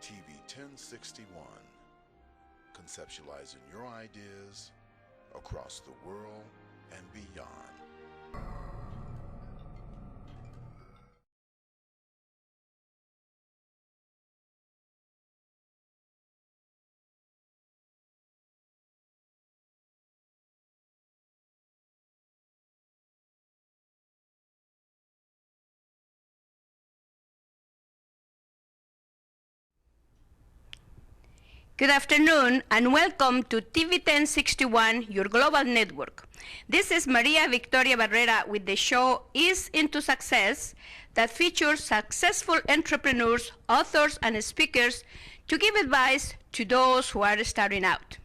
TV 1061, conceptualizing your ideas across the world and beyond. Good afternoon and welcome to TV 1061, your global network. This is Maria Victoria Barrera with the show Ease into Success that features successful entrepreneurs, authors, and speakers to give advice to those who are starting out.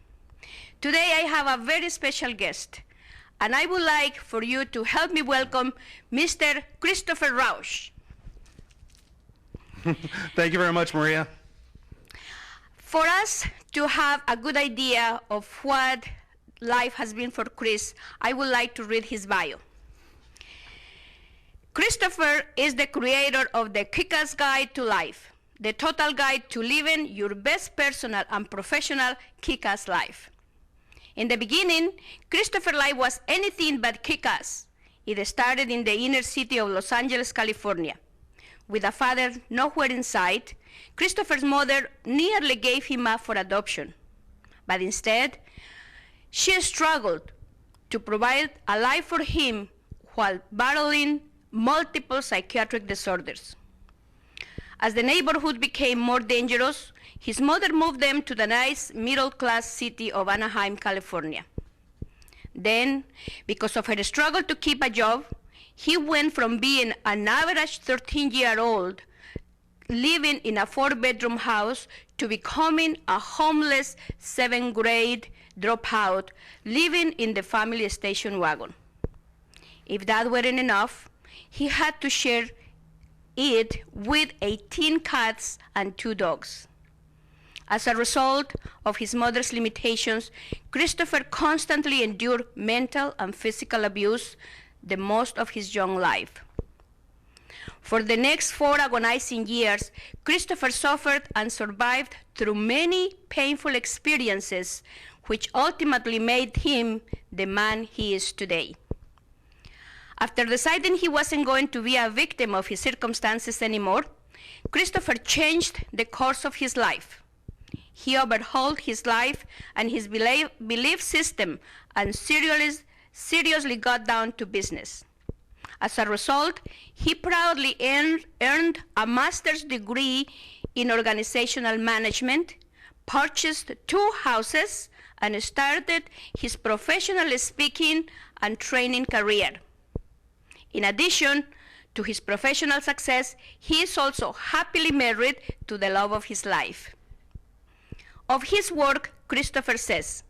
Today I have a very special guest, and I would like for you to help me welcome Mr. Christopher Rausch. Thank you very much, Maria. For us to have a good idea of what life has been for Chris, I would like to read his bio. Christopher is the creator of the KICKASS Guide to Life, the total guide to living your best personal and professional kick-ass life. In the beginning, Christopher's life was anything but kick-ass. It started in the inner city of Los Angeles, California. With a father nowhere in sight, Christopher's mother nearly gave him up for adoption. But instead, she struggled to provide a life for him while battling multiple psychiatric disorders. As the neighborhood became more dangerous, his mother moved them to the nice middle-class city of Anaheim, California. Then, because of her struggle to keep a job, he went from being an average 13-year-old living in a 4-bedroom house to becoming a homeless 7th grade dropout living in the family station wagon. If that weren't enough, he had to share it with 18 cats and 2 dogs. As a result of his mother's limitations, Christopher constantly endured mental and physical abuse the most of his young life. For the next 4 agonizing years, Christopher suffered and survived through many painful experiences, which ultimately made him the man he is today. After deciding he wasn't going to be a victim of his circumstances anymore, Christopher changed the course of his life. He overhauled his life and his belief system and seriously got down to business. As a result, he proudly earned a master's degree in organizational management, purchased 2 houses, and started his professional speaking and training career. In addition to his professional success, he is also happily married to the love of his life. Of his work, Christopher says,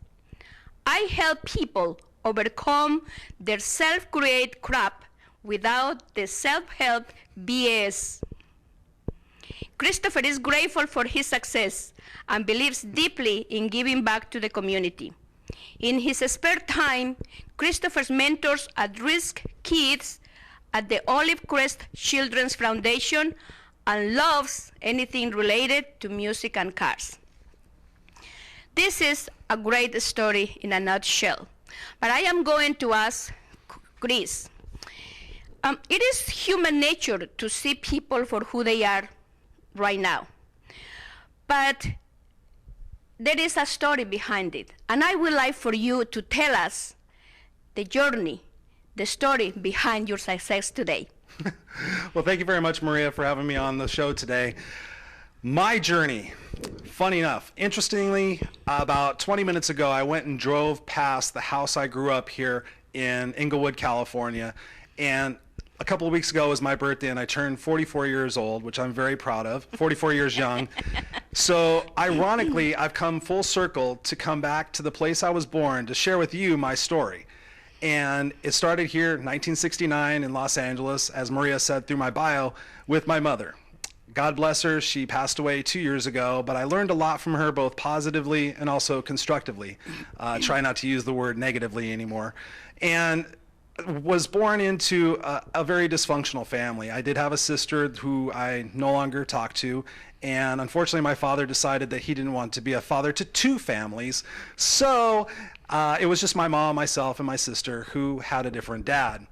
"I help people overcome their self-created crap without the self-help BS. Christopher is grateful for his success and believes deeply in giving back to the community. In his spare time, Christopher mentors at-risk kids at the Olive Crest Children's Foundation and loves anything related to music and cars." This is a great story in a nutshell. But I am going to ask Chris, it is human nature to see people for who they are right now. But there is a story behind it. And I would like for you to tell us the journey, the story behind your success today. Well, thank you very much, Maria, for having me on the show today. My journey, funny enough, interestingly, about 20 minutes ago, I went and drove past the house I grew up here in Inglewood, California. And a couple of weeks ago was my birthday, and I turned 44 years old, which I'm very proud of, 44 years young. So ironically, I've come full circle to come back to the place I was born to share with you my story. And it started here in 1969 in Los Angeles, as Maria said through my bio, with my mother. God bless her, she passed away 2 years ago, but I learned a lot from her, both positively and also constructively. Try not to use the word negatively anymore. And was born into a very dysfunctional family. I did have a sister who I no longer talk to, and unfortunately my father decided that he didn't want to be a father to two families, so it was just my mom, myself, and my sister who had a different dad.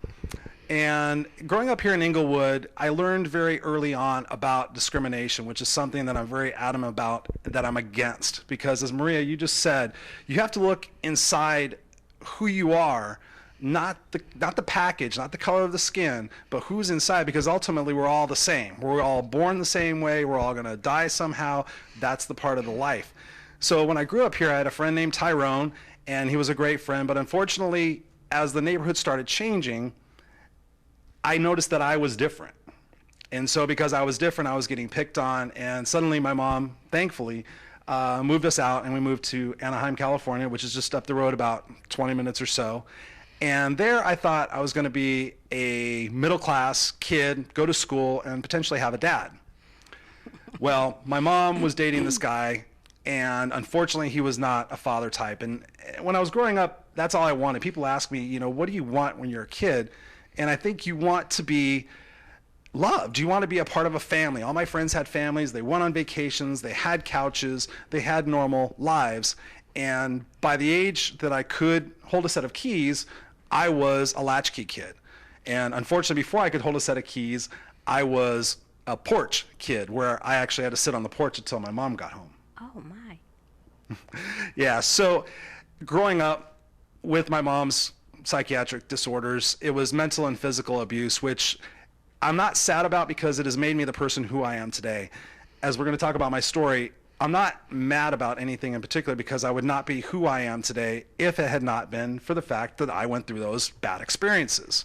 And growing up here in Inglewood, I learned very early on about discrimination, which is something that I'm very adamant about, that I'm against, because as Maria, you just said, you have to look inside who you are, not the package, not the color of the skin, but who's inside, because ultimately we're all the same. We're all born the same way. We're all going to die somehow. That's the part of the life. So when I grew up here, I had a friend named Tyrone, and he was a great friend. But unfortunately, as the neighborhood started changing, I noticed that I was different. And so because I was different, I was getting picked on. And suddenly my mom, thankfully, moved us out, and we moved to Anaheim, California, which is just up the road about 20 minutes or so. And there I thought I was going to be a middle-class kid, go to school, and potentially have a dad. Well, my mom was dating this guy, and unfortunately he was not a father type. And when I was growing up, that's all I wanted. People ask me, you know, what do you want when you're a kid? And I think you want to be loved. You want to be a part of a family. All my friends had families. They went on vacations. They had couches. They had normal lives. And by the age that I could hold a set of keys, I was a latchkey kid. And unfortunately, before I could hold a set of keys, I was a porch kid, where I actually had to sit on the porch until my mom got home. Oh, my. Yeah, so growing up with my mom's psychiatric disorders, it was mental and physical abuse, which I'm not sad about because it has made me the person who I am today. As we're going to talk about my story, I'm not mad about anything in particular, because I would not be who I am today if it had not been for the fact that I went through those bad experiences.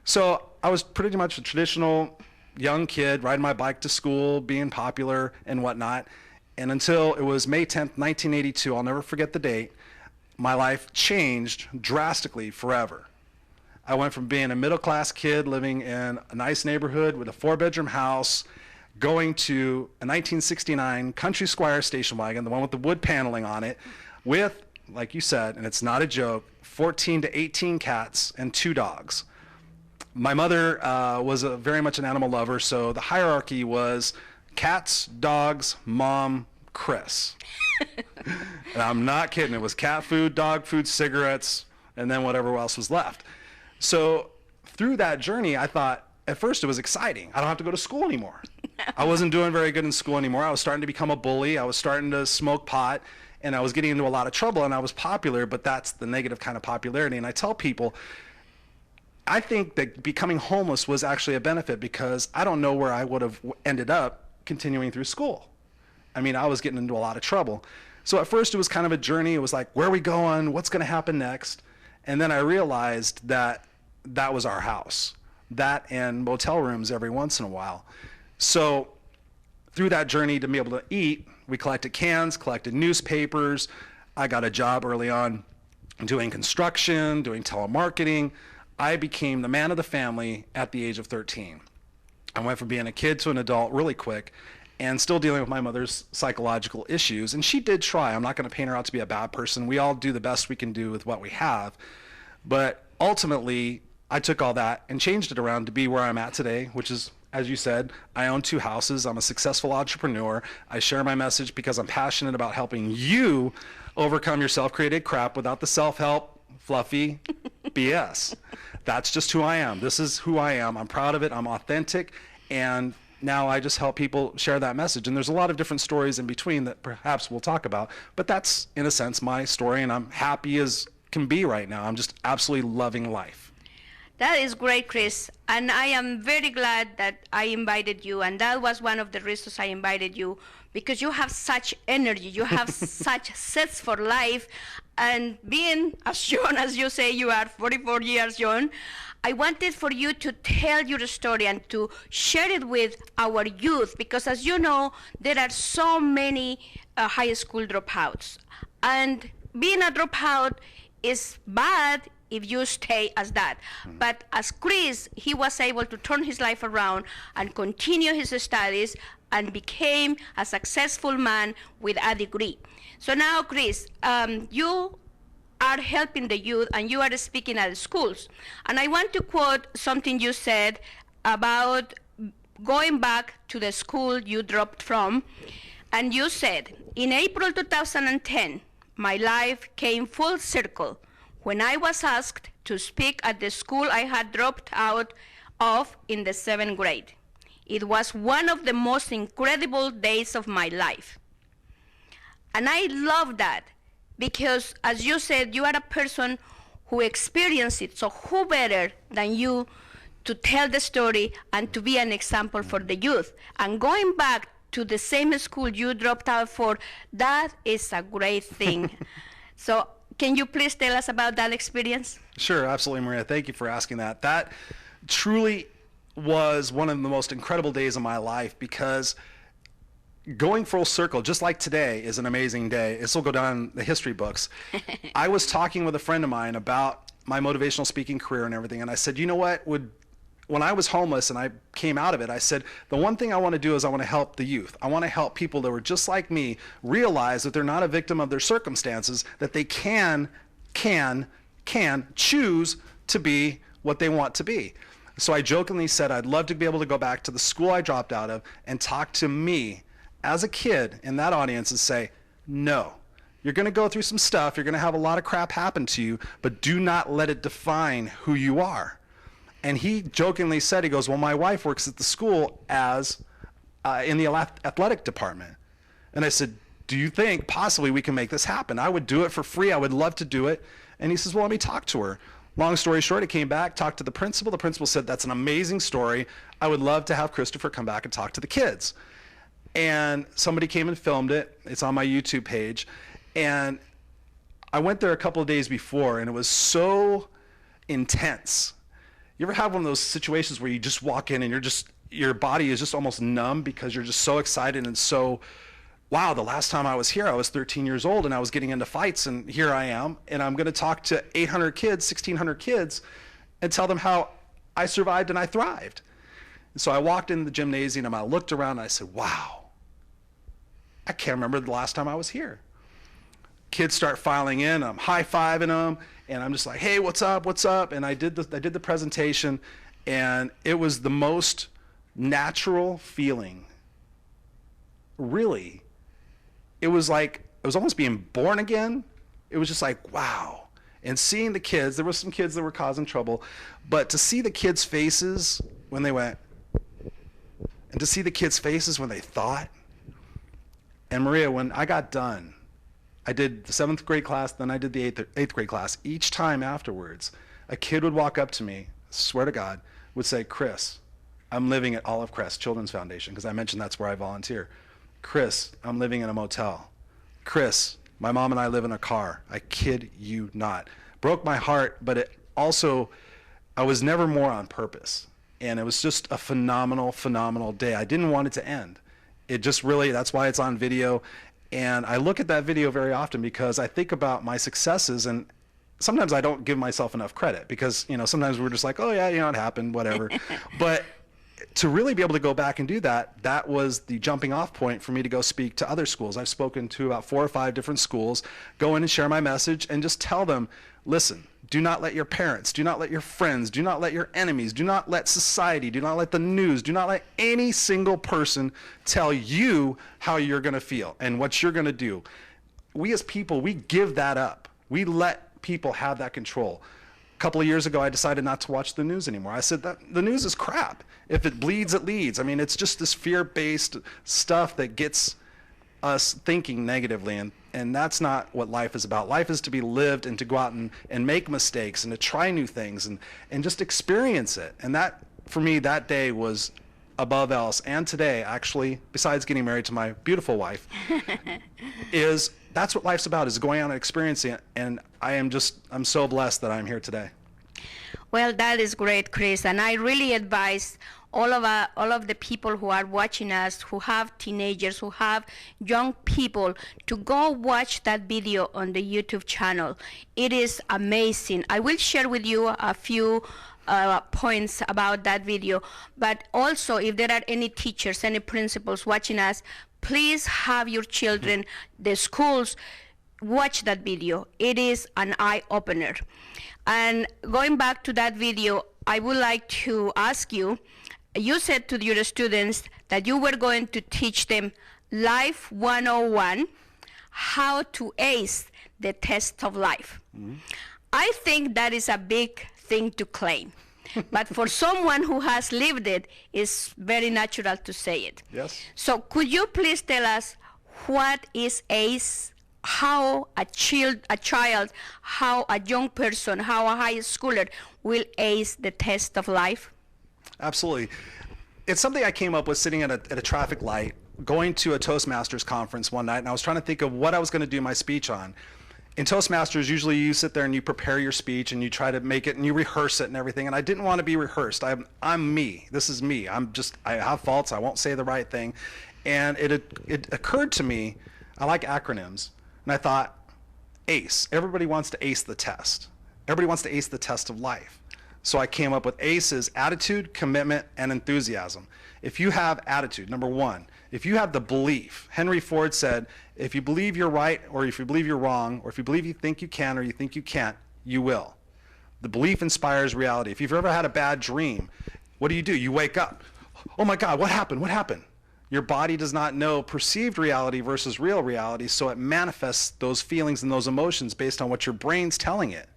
So I was pretty much a traditional young kid, riding my bike to school, being popular and whatnot. And until it was May 10th, 1982, I'll never forget the date, my life changed drastically forever. I went from being a middle-class kid living in a nice neighborhood with a 4-bedroom house, going to a 1969 Country Squire station wagon, the one with the wood paneling on it, with, like you said, and it's not a joke, 14 to 18 cats and 2 dogs. My mother was very much an animal lover, so the hierarchy was cats, dogs, mom, Chris. And I'm not kidding. It was cat food, dog food, cigarettes, and then whatever else was left. So through that journey, I thought, at first it was exciting. I don't have to go to school anymore. I wasn't doing very good in school anymore. I was starting to become a bully. I was starting to smoke pot, and I was getting into a lot of trouble, and I was popular, but that's the negative kind of popularity. And I tell people, I think that becoming homeless was actually a benefit, because I don't know where I would have ended up continuing through school. I mean, I was getting into a lot of trouble. So at first it was kind of a journey. It was like, where are we going? What's going to happen next? And then I realized that that was our house. That and motel rooms every once in a while. So through that journey to be able to eat, we collected cans, collected newspapers. I got a job early on doing construction, doing telemarketing. I became the man of the family at the age of 13. I went from being a kid to an adult really quick, and still dealing with my mother's psychological issues. And she did try. I'm not going to paint her out to be a bad person. We all do the best we can do with what we have. But ultimately, I took all that and changed it around to be where I'm at today, which is, as you said, I own 2 houses. I'm a successful entrepreneur. I share my message because I'm passionate about helping you overcome your self-created crap without the self-help, fluffy BS. That's just who I am. This is who I am. I'm proud of it. I'm authentic. And now I just help people share that message. And there's a lot of different stories in between that perhaps we'll talk about. But that's, in a sense, my story. And I'm happy as can be right now. I'm just absolutely loving life. That is great, Chris. And I am very glad that I invited you. And that was one of the reasons I invited you, because you have such energy. You have such zest for life. And being as young as you say you are, 44 years young, I wanted for you to tell your story and to share it with our youth, because as you know, there are so many high school dropouts. And being a dropout is bad if you stay as that. But as Chris, he was able to turn his life around and continue his studies and became a successful man with a degree. So now, Chris, you are helping the youth, and you are speaking at schools. And I want to quote something you said about going back to the school you dropped from. And you said, in April 2010, my life came full circle when I was asked to speak at the school I had dropped out of in the 7th grade. It was one of the most incredible days of my life. And I love that because, as you said, you are a person who experienced it, so who better than you to tell the story and to be an example for the youth? And going back to the same school you dropped out for, that is a great thing. So can you please tell us about that experience? Sure, absolutely, Maria. Thank you for asking that. That truly was one of the most incredible days of my life, because going full circle, just like today, is an amazing day. This will go down in the history books. I was talking with a friend of mine about my motivational speaking career and everything, and I said, you know what, when I was homeless and I came out of it, I said, the one thing I want to do is I want to help the youth. I want to help people that were just like me realize that they're not a victim of their circumstances, that they can choose to be what they want to be. So I jokingly said I'd love to be able to go back to the school I dropped out of and talk to me as a kid in that audience and say, no, you're going to go through some stuff, you're going to have a lot of crap happen to you, but do not let it define who you are. And he jokingly said, he goes, well, my wife works at the school as in the athletic department. And I said, do you think possibly we can make this happen? I would do it for free. I would love to do it. And he says, well, let me talk to her. Long story short, I came back, talked to the principal. The principal said, that's an amazing story. I would love to have Christopher come back and talk to the kids. And somebody came and filmed it. It's on my YouTube page. And I went there a couple of days before, and it was so intense. You ever have one of those situations where you just walk in and your body is just almost numb because you're just so excited and so, wow, the last time I was here, I was 13 years old and I was getting into fights, and here I am, and I'm going to talk to 800 kids, 1,600 kids, and tell them how I survived and I thrived. And so I walked in the gymnasium and I looked around and I said, wow, I can't remember the last time I was here. Kids start filing in, I'm high-fiving them, and I'm just like, hey, what's up, what's up? And I did the presentation, and it was the most natural feeling. Really. It was almost being born again. It was just like, wow. And seeing the kids, there were some kids that were causing trouble, but to see the kids' faces when they went, and to see the kids' faces when they thought. And Maria, when I got done, I did the 7th grade class, then I did the 8th grade class. Each time afterwards, a kid would walk up to me, swear to God, would say, Chris, I'm living at Olive Crest Children's Foundation, because I mentioned that's where I volunteer. Chris, I'm living in a motel. Chris, my mom and I live in a car. I kid you not. Broke my heart, but it also, I was never more on purpose. And it was just a phenomenal, phenomenal day. I didn't want it to end. It just really, that's why it's on video. And I look at that video very often because I think about my successes, and sometimes I don't give myself enough credit because, sometimes we're just like, oh yeah, it happened, whatever. But to really be able to go back and do that, that was the jumping off point for me to go speak to other schools. I've spoken to about 4 or 5 different schools, go in and share my message and just tell them, listen, do not let your parents, do not let your friends, do not let your enemies, do not let society, do not let the news, do not let any single person tell you how you're going to feel and what you're going to do. We as people, we give that up. We let people have that control. A couple of years ago, I decided not to watch the news anymore. I said that the news is crap. If it bleeds, it leads. I mean, it's just this fear-based stuff that gets us thinking negatively, and that's not what life is about. Life is to be lived and to go out and make mistakes and to try new things and just experience it. And that, for me, that day was above else. And today, actually, besides getting married to my beautiful wife, that's what life's about, is going out and experiencing it. And I'm so blessed that I'm here today. Well, that is great, Chris. And I really advise all of the people who are watching us, who have teenagers, who have young people, to go watch that video on the YouTube channel. It is amazing. I will share with you a few points about that video, but also if there are any teachers, any principals watching us, please have your children, the schools, watch that video. It is an eye-opener. And going back to that video, I would like to ask you, you said to your students that you were going to teach them Life 101, how to ace the test of life. Mm-hmm. I think that is a big thing to claim. But for someone who has lived it, it's very natural to say it. Yes. So could you please tell us what is ACE, how a child, how a young person, how a high schooler will ace the test of life? Absolutely. It's something I came up with sitting at a traffic light, going to a Toastmasters conference one night, and I was trying to think of what I was going to do my speech on. In Toastmasters, usually you sit there and you prepare your speech and you try to make it and you rehearse it and everything, and I didn't want to be rehearsed. I'm me. This is me. I have faults. I won't say the right thing. And it occurred to me, I like acronyms, and I thought, ACE. Everybody wants to ace the test. Everybody wants to ace the test of life. So I came up with ACEs: attitude, commitment, and enthusiasm. If you have attitude, number one, if you have the belief, Henry Ford said, if you believe you're right, or if you believe you're wrong, or if you believe you think you can or you think you can't, you will. The belief inspires reality. If you've ever had a bad dream, what do? You wake up. Oh my God, what happened? What happened? Your body does not know perceived reality versus real reality, so it manifests those feelings and those emotions based on what your brain's telling it.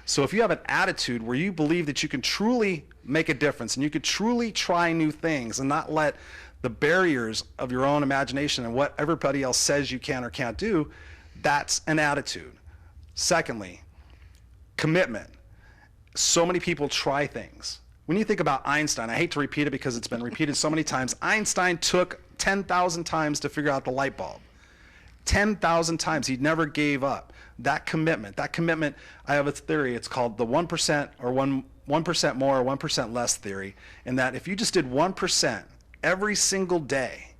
So if you have an attitude where you believe that you can truly make a difference and you could truly try new things and not let the barriers of your own imagination and what everybody else says you can or can't do, that's an attitude. Secondly, commitment. So many people try things. When you think about Einstein, I hate to repeat it because it's been repeated so many times, Einstein took 10,000 times to figure out the light bulb. 10,000 times. He never gave up. That commitment, I have a theory, it's called the 1% or 1% more or 1% less theory, in that if you just did 1% every single day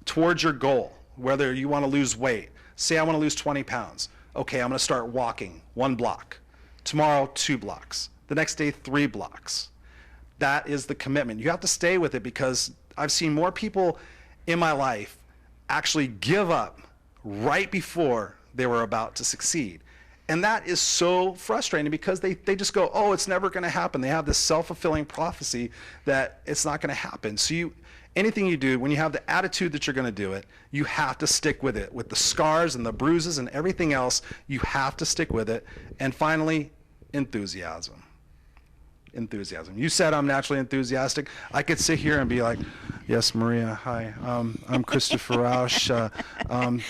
towards your goal, whether you want to lose weight, say I want to lose 20 pounds, okay, I'm going to start walking 1 block, tomorrow 2 blocks, the next day 3 blocks. That is the commitment. You have to stay with it, because I've seen more people in my life actually give up right before they were about to succeed. And that is so frustrating, because they just go, oh, it's never going to happen. They have this self-fulfilling prophecy that it's not going to happen. So anything you do, when you have the attitude that you're going to do it, you have to stick with it. With the scars and the bruises and everything else, you have to stick with it. And finally, enthusiasm. You said I'm naturally enthusiastic. I could sit here and be like, yes, Maria, hi, I'm Christopher Rausch. I don't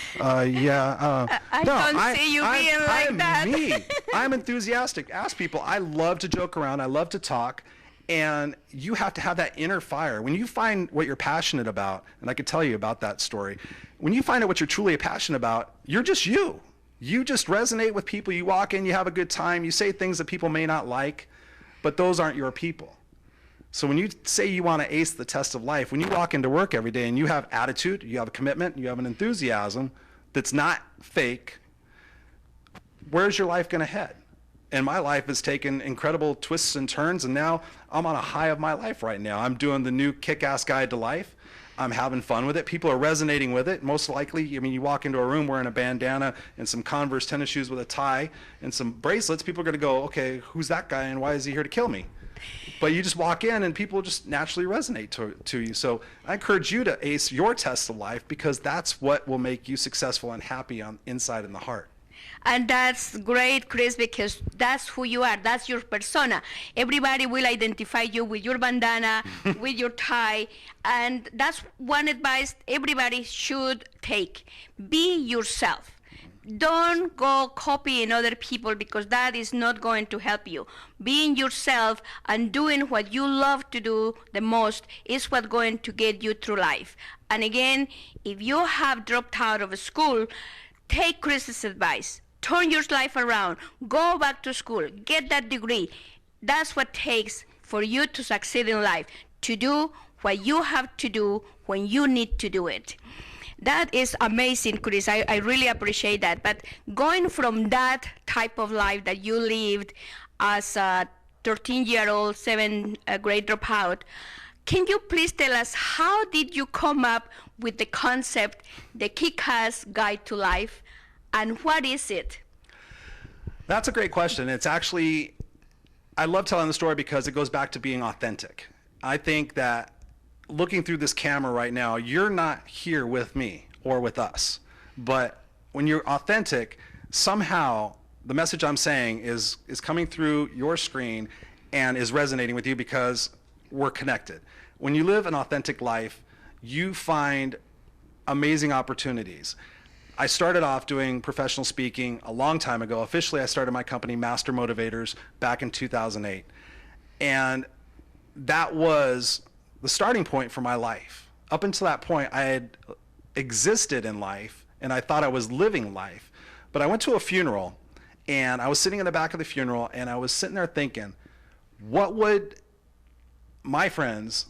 see you being like that. I'm me. I'm enthusiastic. Ask people. I love to joke around. I love to talk. And you have to have that inner fire. When you find what you're passionate about, and I could tell you about that story, when you find out what you're truly passionate about, you're just you. You just resonate with people. You walk in, you have a good time, you say things that people may not like, but those aren't your people. So when you say you want to ace the test of life, when you walk into work every day and you have attitude, you have a commitment, you have an enthusiasm that's not fake, where's your life going to head? And my life has taken incredible twists and turns, and now I'm on a high of my life right now. I'm doing the new KICKASS Guide to Life. I'm having fun with it. People are resonating with it. Most likely, I mean, you walk into a room wearing a bandana and some Converse tennis shoes with a tie and some bracelets, people are going to go, okay, who's that guy and why is he here to kill me? But you just walk in and people just naturally resonate to you. So I encourage you to ace your test of life, because that's what will make you successful and happy on inside in the heart. And that's great, Chris, because that's who you are. That's your persona. Everybody will identify you with your bandana, with your tie. And that's one advice everybody should take. Be yourself. Don't go copying other people, because that is not going to help you. Being yourself and doing what you love to do the most is what's going to get you through life. And again, if you have dropped out of school, take Chris's advice. Turn your life around. Go back to school. Get that degree. That's what it takes for you to succeed in life, to do what you have to do when you need to do it. That is amazing, Chris. I really appreciate that. But going from that type of life that you lived as a 13-year-old, 7th grade dropout, can you please tell us, how did you come up with the concept, the KICKASS Guide to Life, and what is it? That's a great question. It's actually, I love telling the story because it goes back to being authentic. I think that looking through this camera right now, you're not here with me or with us. But when you're authentic, somehow the message I'm saying is coming through your screen and is resonating with you because we're connected. When you live an authentic life, you find amazing opportunities. I started off doing professional speaking a long time ago. Officially, I started my company, Master Motivators, back in 2008. And that was the starting point for my life. Up until that point, I had existed in life, and I thought I was living life. But I went to a funeral, and I was sitting in the back of the funeral, and I was sitting there thinking, what would my friends,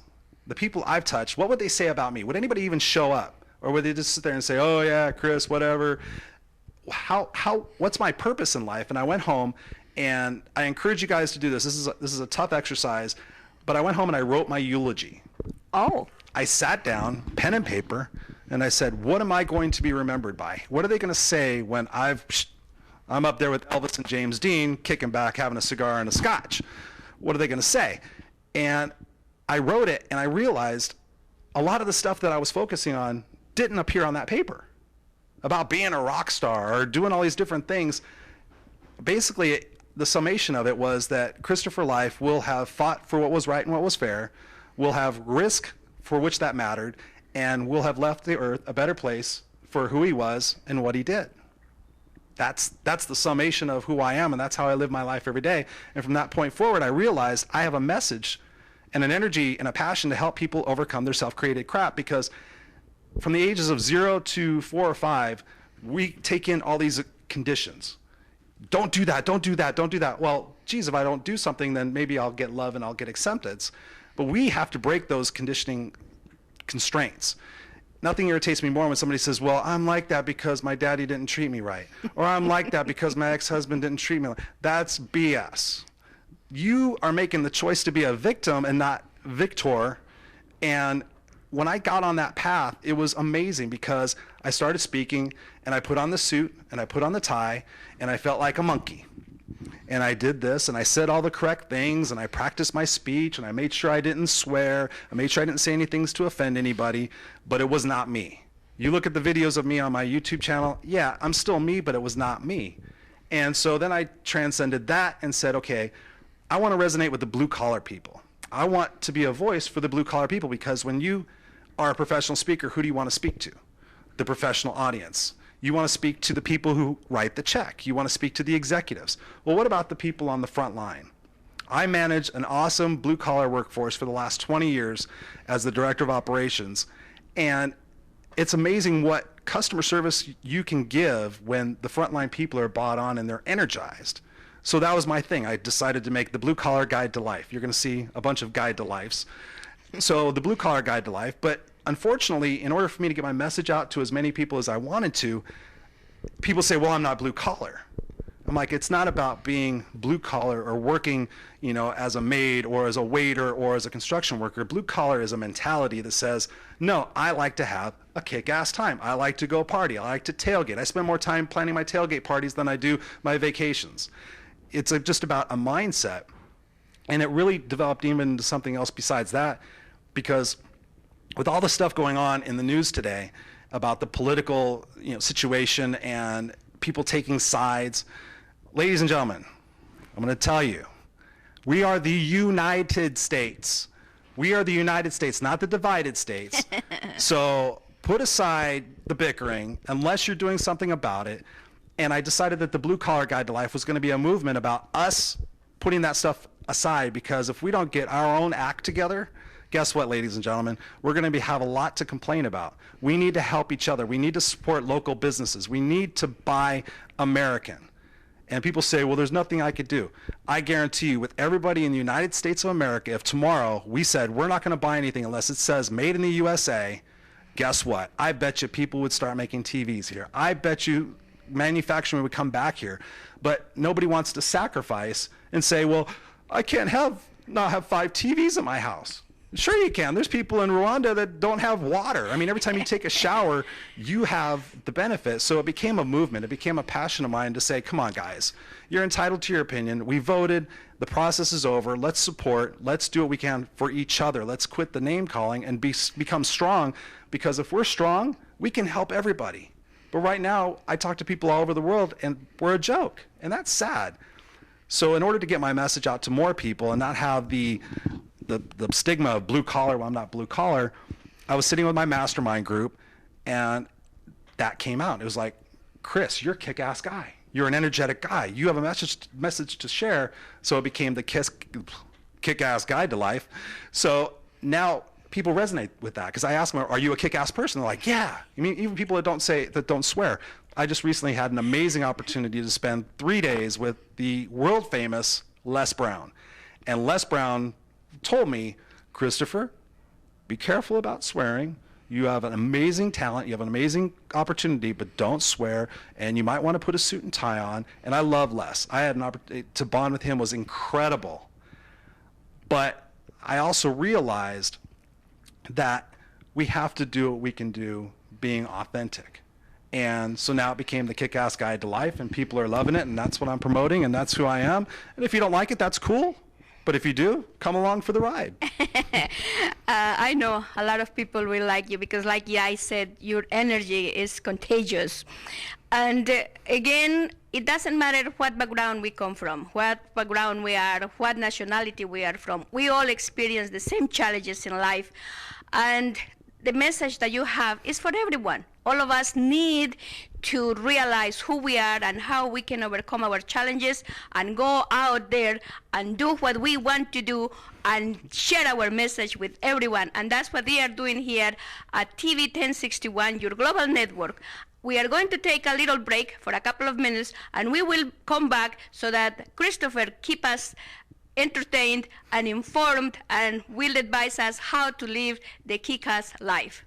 the people I've touched, what would they say about me? Would anybody even show up? Or would they just sit there and say, oh yeah, Chris, whatever? What's my purpose in life? And I went home, and I encourage you guys to do this. This is a tough exercise, but I went home and I wrote my eulogy. Oh. I sat down, pen and paper, and I said, what am I going to be remembered by? What are they going to say when I'm up there with Elvis and James Dean, kicking back, having a cigar and a scotch? What are they going to say? And I wrote it, and I realized a lot of the stuff that I was focusing on didn't appear on that paper about being a rock star or doing all these different things. Basically, the summation of it was that Christopher Life will have fought for what was right and what was fair, will have risk for which that mattered, and will have left the earth a better place for who he was and what he did. That's the summation of who I am, and that's how I live my life every day. And from that point forward, I realized I have a message and an energy and a passion to help people overcome their self-created crap, because from the ages of 0 to 4 or 5, we take in all these conditions. Don't do that, don't do that, don't do that. Well, geez, if I don't do something, then maybe I'll get love and I'll get acceptance. But we have to break those conditioning constraints. Nothing irritates me more when somebody says, well, I'm like that because my daddy didn't treat me right. Or I'm like that because my ex-husband didn't treat me right. That's BS. You are making the choice to be a victim and not victor. And when I got on that path, it was amazing because I started speaking and I put on the suit and I put on the tie and I felt like a monkey. And I did this and I said all the correct things and I practiced my speech and I made sure I didn't swear. I made sure I didn't say anything to offend anybody, but it was not me. You look at the videos of me on my YouTube channel, yeah, I'm still me, but it was not me. And so then I transcended that and said, okay, I want to resonate with the blue collar people. I want to be a voice for the blue collar people, because when you are a professional speaker, who do you want to speak to? The professional audience. You want to speak to the people who write the check. You want to speak to the executives. Well, what about the people on the front line? I manage an awesome blue collar workforce for the last 20 years as the director of operations. And it's amazing what customer service you can give when the frontline people are bought on and they're energized. So that was my thing. I decided to make the Blue Collar Guide to Life. You're going to see a bunch of guide to lives. So the Blue Collar Guide to Life. But unfortunately, in order for me to get my message out to as many people as I wanted to, people say, well, I'm not blue collar. I'm like, it's not about being blue collar or working, as a maid or as a waiter or as a construction worker. Blue collar is a mentality that says, no, I like to have a kick-ass time. I like to go party. I like to tailgate. I spend more time planning my tailgate parties than I do my vacations. It's just about a mindset. And it really developed even into something else besides that, because with all the stuff going on in the news today about the political situation and people taking sides, ladies and gentlemen, I'm going to tell you, we are the United States. We are the United States, not the divided states. So put aside the bickering unless you're doing something about it. And I decided that the Blue Collar Guide to Life was going to be a movement about us putting that stuff aside, because if we don't get our own act together, guess what, ladies and gentlemen? We're going to have a lot to complain about. We need to help each other. We need to support local businesses. We need to buy American. And people say, well, there's nothing I could do. I guarantee you, with everybody in the United States of America, if tomorrow we said we're not going to buy anything unless it says made in the USA, guess what? I bet you people would start making TVs here. I bet you manufacturing would come back here. But nobody wants to sacrifice and say, well, I can't not have 5 TVs in my house. Sure you can. There's people in Rwanda that don't have water. I mean, every time you take a shower, you have the benefit. So it became a movement. It became a passion of mine to say, come on, guys, you're entitled to your opinion. We voted. The process is over. Let's support. Let's do what we can for each other. Let's quit the name calling and become strong, because if we're strong, we can help everybody. But right now, I talk to people all over the world, and we're a joke, and that's sad. So in order to get my message out to more people and not have the stigma of blue collar, well, I'm not blue collar, I was sitting with my mastermind group, and that came out. It was like, Chris, you're a kick-ass guy. You're an energetic guy. You have a message to share. So it became the kick-ass guide to life. So now people resonate with that, because I ask them, are you a kick-ass person? They're like, yeah. I mean, even people that don't swear. I just recently had an amazing opportunity to spend 3 days with the world famous Les Brown. And Les Brown told me, Christopher, be careful about swearing. You have an amazing talent, you have an amazing opportunity, but don't swear, and you might want to put a suit and tie on. And I love Les. I had an opportunity to bond with him, was incredible. But I also realized that we have to do what we can do being authentic. And so now it became the Kick-Ass Guide to Life, and people are loving it, and that's what I'm promoting, and that's who I am. And if you don't like it, that's cool. But if you do, come along for the ride. I know a lot of people will like you, because like I said, your energy is contagious. And again, it doesn't matter what background we come from, what background we are, what nationality we are from. We all experience the same challenges in life. And the message that you have is for everyone. All of us need to realize who we are and how we can overcome our challenges and go out there and do what we want to do and share our message with everyone. And that's what they are doing here at TV 1061, your global network. We are going to take a little break for a couple of minutes, and we will come back so that Christopher keep us entertained and informed and will advise us how to live the kick-ass life.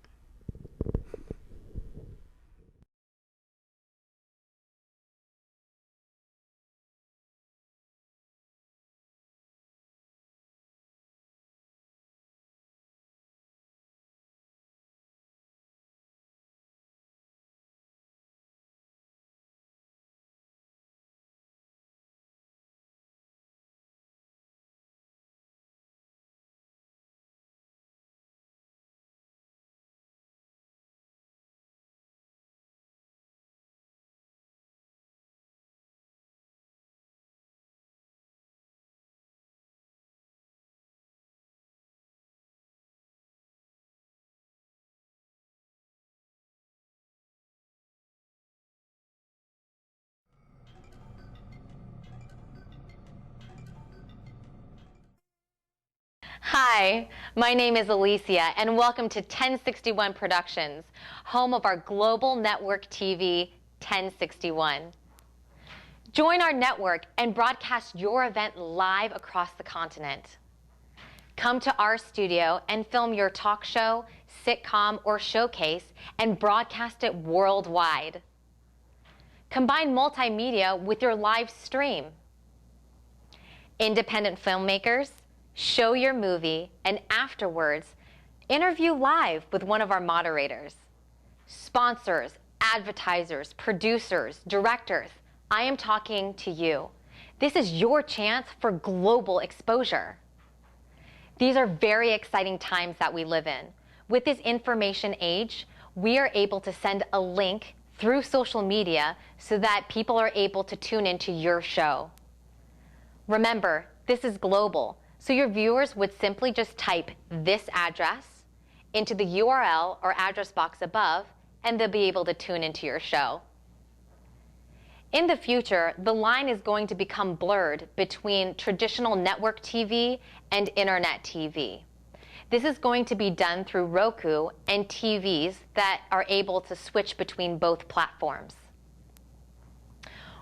Hi, my name is Alicia, and welcome to 1061 Productions, home of our global network TV 1061. Join our network and broadcast your event live across the continent. Come to our studio and film your talk show, sitcom, or showcase and broadcast it worldwide. Combine multimedia with your live stream. Independent filmmakers, show your movie, and afterwards, interview live with one of our moderators. Sponsors, advertisers, producers, directors, I am talking to you. This is your chance for global exposure. These are very exciting times that we live in. With this information age, we are able to send a link through social media so that people are able to tune into your show. Remember, this is global. So your viewers would simply just type this address into the URL or address box above, and they'll be able to tune into your show. In the future, the line is going to become blurred between traditional network TV and internet TV. This is going to be done through Roku and TVs that are able to switch between both platforms.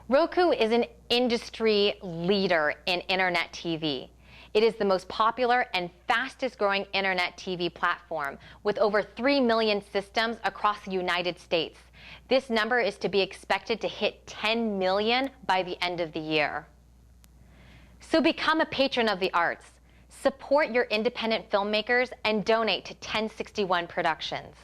Roku is an industry leader in internet TV. It is the most popular and fastest growing internet TV platform with over 3 million systems across the United States. This number is to be expected to hit 10 million by the end of the year. So become a patron of the arts. Support your independent filmmakers and donate to 1061 Productions.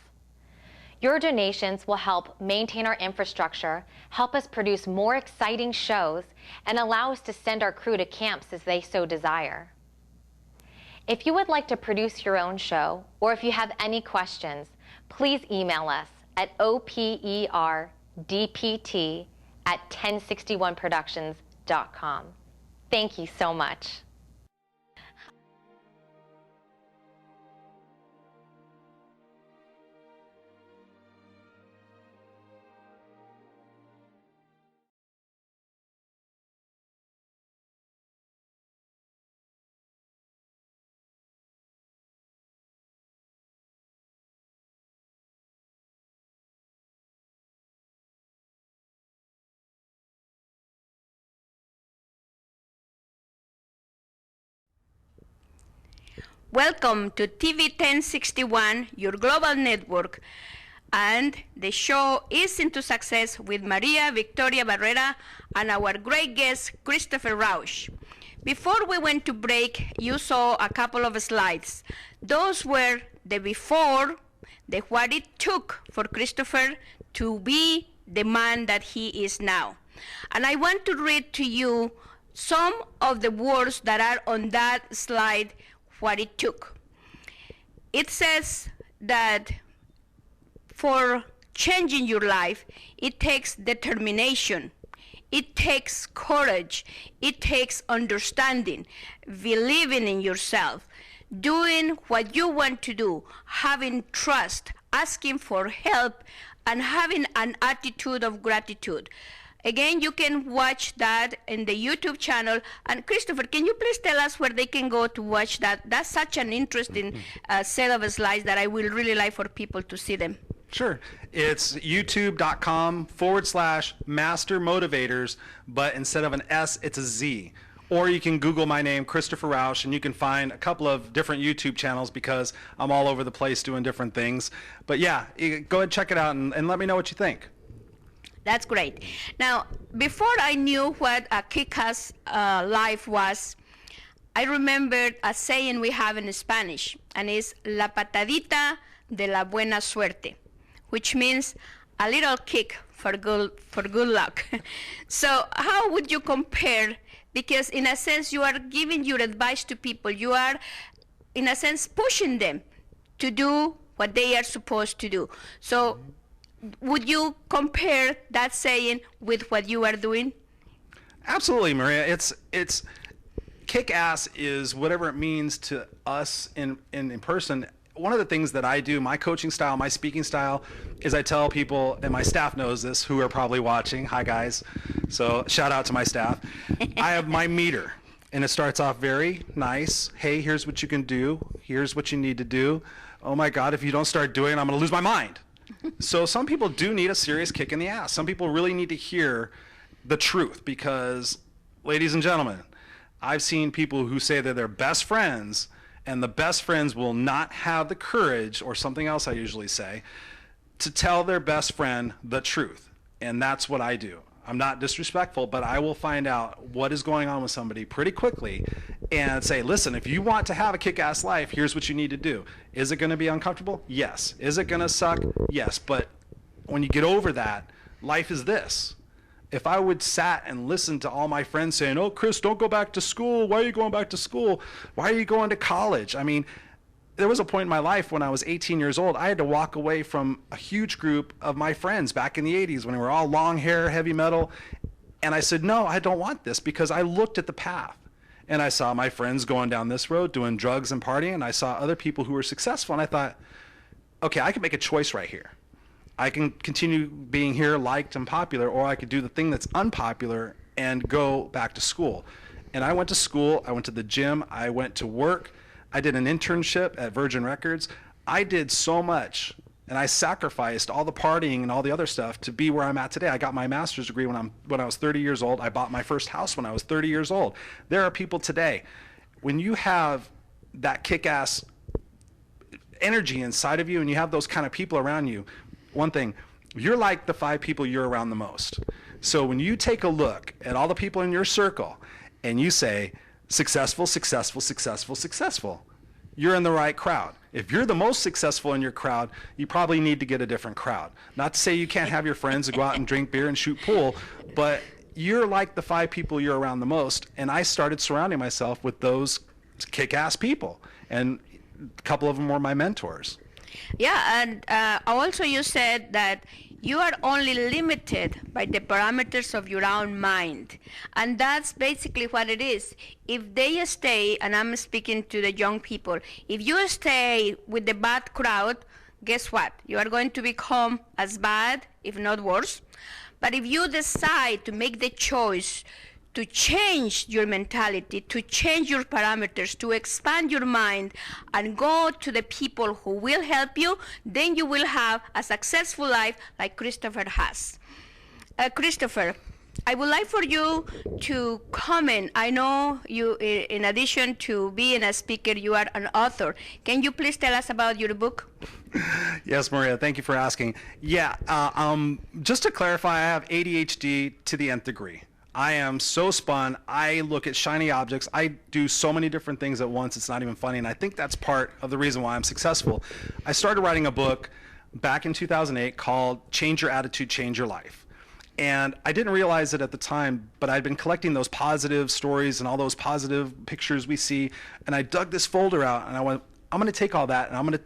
Your donations will help maintain our infrastructure, help us produce more exciting shows, and allow us to send our crew to camps as they so desire. If you would like to produce your own show, or if you have any questions, please email us at operdpt@1061productions.com. Thank you so much. Welcome to TV 1061, your global network. And the show is into success with Maria Victoria Barrera and our great guest, Christopher Rausch. Before we went to break, you saw a couple of slides. Those were the before, the what it took for Christopher to be the man that he is now. And I want to read to you some of the words that are on that slide, what it took. It says that for changing your life, it takes determination, it takes courage, it takes understanding, believing in yourself, doing what you want to do, having trust, asking for help, and having an attitude of gratitude. Again, you can watch that in the YouTube channel. And Christopher, can you please tell us where they can go to watch that? That's such an interesting set of slides that I will really like for people to see them. Sure. It's youtube.com/master motivators, but instead of an S, it's a Z. Or you can Google my name, Christopher Rausch, and you can find a couple of different YouTube channels because I'm all over the place doing different things. But yeah, go ahead and check it out and let me know what you think. That's great. Now, before I knew what a KICKASS life was, I remembered a saying we have in Spanish, and it's la patadita de la buena suerte, which means a little kick for good luck. So how would you compare? Because in a sense, you are giving your advice to people. You are, in a sense, pushing them to do what they are supposed to do. So would you compare that saying with what you are doing? Absolutely, Maria. It's kick-ass is whatever it means to us in person. One of the things that I do, my coaching style, my speaking style, is I tell people, and my staff knows this, who are probably watching. Hi, guys. So shout out to my staff. I have my meter, and it starts off very nice. Hey, here's what you can do. Here's what you need to do. Oh, my God, if you don't start doing it, I'm going to lose my mind. So some people do need a serious kick in the ass. Some people really need to hear the truth because, ladies and gentlemen, I've seen people who say they're their best friends, and the best friends will not have the courage, or something else I usually say, to tell their best friend the truth. And that's what I do. I'm not disrespectful, but I will find out what is going on with somebody pretty quickly and say, listen, if you want to have a kick-ass life, here's what you need to do. Is it going to be uncomfortable? Yes. Is it going to suck? Yes. But when you get over that, life is this. If I would sat and listen to all my friends saying, oh, Chris, don't go back to school. Why are you going back to school? Why are you going to college? I mean, there was a point in my life when I was 18 years old, I had to walk away from a huge group of my friends back in the 80s when we were all long hair, heavy metal. And I said, no, I don't want this, because I looked at the path and I saw my friends going down this road, doing drugs and partying. And I saw other people who were successful. And I thought, okay, I can make a choice right here. I can continue being here, liked and popular, or I could do the thing that's unpopular and go back to school. And I went to school, I went to the gym, I went to work. I did an internship at Virgin Records. I did so much, and I sacrificed all the partying and all the other stuff to be where I'm at today. I got my master's degree when I was 30 years old. I bought my first house when I was 30 years old. There are people today, when you have that kick-ass energy inside of you and you have those kind of people around you, one thing, you're like the 5 people you're around the most. So when you take a look at all the people in your circle and you say, Successful, successful, successful, successful. You're in the right crowd. If you're the most successful in your crowd, you probably need to get a different crowd. Not to say you can't have your friends and go out and drink beer and shoot pool, but you're like the 5 people you're around the most. And I started surrounding myself with those kick-ass people. And a couple of them were my mentors. Yeah, and also you said that you are only limited by the parameters of your own mind. And that's basically what it is. If they stay, and I'm speaking to the young people, if you stay with the bad crowd, guess what? You are going to become as bad, if not worse. But if you decide to make the choice to change your mentality, to change your parameters, to expand your mind and go to the people who will help you, then you will have a successful life like Christopher has. Christopher, I would like for you to comment. I know you, in addition to being a speaker, you are an author. Can you please tell us about your book? Yes, Maria, thank you for asking. Yeah, just to clarify, I have ADHD to the nth degree. I am so spun. I look at shiny objects. I do so many different things at once. It's not even funny. And I think that's part of the reason why I'm successful. I started writing a book back in 2008 called Change Your Attitude, Change Your Life. And I didn't realize it at the time, but I'd been collecting those positive stories and all those positive pictures we see. And I dug this folder out and I went, I'm going to take all that and I'm going to,